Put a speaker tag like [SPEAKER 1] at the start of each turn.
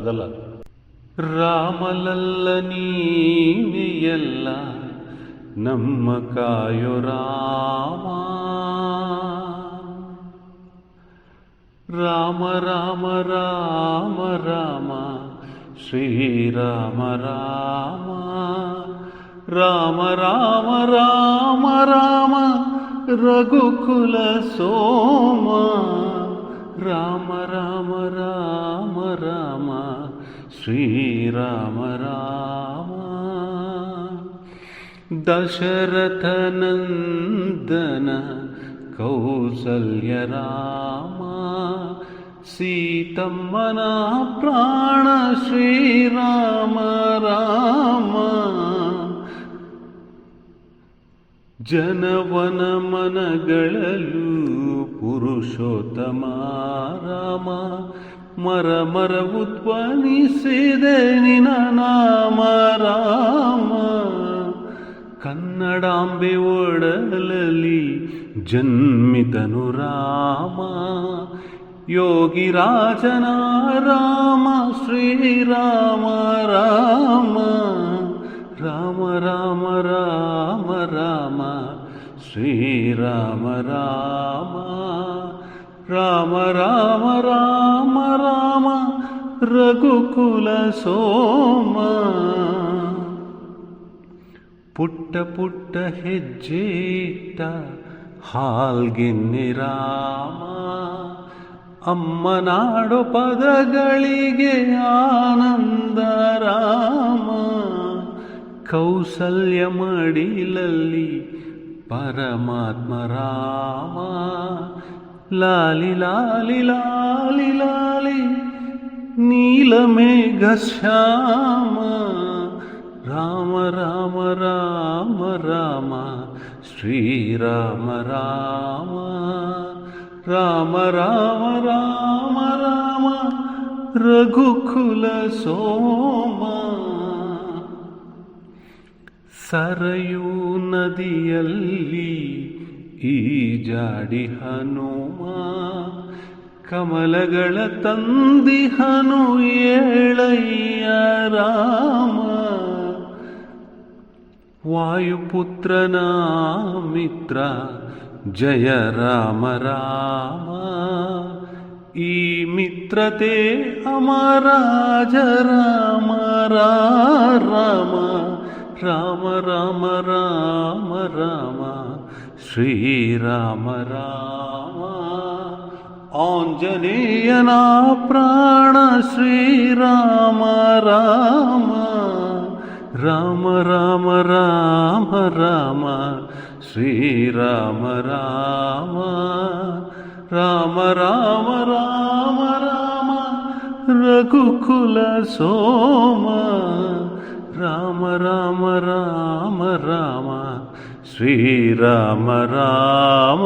[SPEAKER 1] ಅದಲ್ಲ. ರಾಮಲಲ್ಲ ನೀನೆಯಲ್ಲ ನಮ್ಮ ಕಾಯೋ ರಾಮ, ರಾಮ ರಾಮ ರಾಮ ರಾಮ ಶ್ರೀರಾಮ ರಾಮ, ರಾಮ ರಾಮ ರಾಮ ರಾಮ ರಘುಕುಲ ಸೋಮ, ರಾಮ ರಾಮ ರಾಮ ರಾಮ ಶ್ರೀರಾಮ ರಾಮ. ದಶರಥ ನಂದನ ಕೌಸಲ್ಯ ರಾಮ, ಸೀತಮ್ಮನ ಪ್ರಾಣ ಶ್ರೀರಾಮ ರಾಮ. ಜನವನ ಮನಗಳಲ್ಲೂ ಪುರುಷೋತ್ತಮ ರಾಮ, ಮರ ಮರವು ಧ್ವನಿಸಿದೆ ನಿನ ನಾಮ ರಾಮ. ಕನ್ನಡಾಂಬೆ ಒಡಲಲ್ಲಿ ಜನ್ಮಿತನು ರಾಮ, ಯೋಗಿರಾಜನ ರಾಮ ಶ್ರೀರಾಮ ರಾಮ, ರಾಮ ರಾಮ ರಾಮ ರಾಮ ಶ್ರೀರಾಮ ರಾಮ, ರಾಮ ರಾಮ ರಾಮ ರಾಮ ರಘುಕುಲ ಸೋಮ. ಪುಟ್ಟ ಪುಟ್ಟ ಹೆಜ್ಜೆ ಇಟ್ಟ ಹಾಲ್ಗೆನ್ನೆ ರಾಮ, ಅಮ್ಮನಾಡೋ ಪದಗಳಿಗೆ ಆನಂದ ರಾಮ. ಕೌಸಲ್ಯ ಮಡಿಲಲ್ಲಿ ಪರಮಾತ್ಮ ರಾಮ, ಲಾಲಿ ಲಾಲಿ ಲಾಲಿ ಲಾಲಿ ನೀಲಮೇಘ ಶ್ಯಾಮ, ರಾಮ ರಾಮ ರಾಮ ರಾಮ ಶ್ರೀರಾಮ ರಾಮ, ರಾಮ ರಾಮ ರಾಮ ರಾಮ ರಘುಕುಲ ಸೋಮ. ಸರಯೂ ನದಿಯಲ್ಲಿ ಈಜಾಡಿ ಹನುಮ, ಕಮಲಗಳ ತಂದಿಹನು ಏಳಯ್ಯ ರಾಮ. ವಾಯುಪುತ್ರನ ಮಿತ್ರ ಜಯ ರಾಮ ರಾಮ, ಈ ಮಿತ್ರತೆ ಅಮರಾಜ ರಾಮ ರಾಮ, ರಾಮ ರಾಮ ರಾಮ ರಾಮ ಶ್ರೀರಾಮ ರಾಮ. ಆಂಜನೇಯನ ಪ್ರಾಣ ಶ್ರೀರಾಮ ರಾಮ, ರಾಮ ರಾಮ ರಾಮ ರಾಮ ಶ್ರೀರಾಮ ರಾಮ, ರಾಮ ರಾಮ ರಾಮ ರಾಮ ರಘುಕುಲ ಸೋಮ, ರಾಮ ರಾಮ ರಾಮ ರಾಮ ಶ್ರೀರಾಮ ರಾಮ.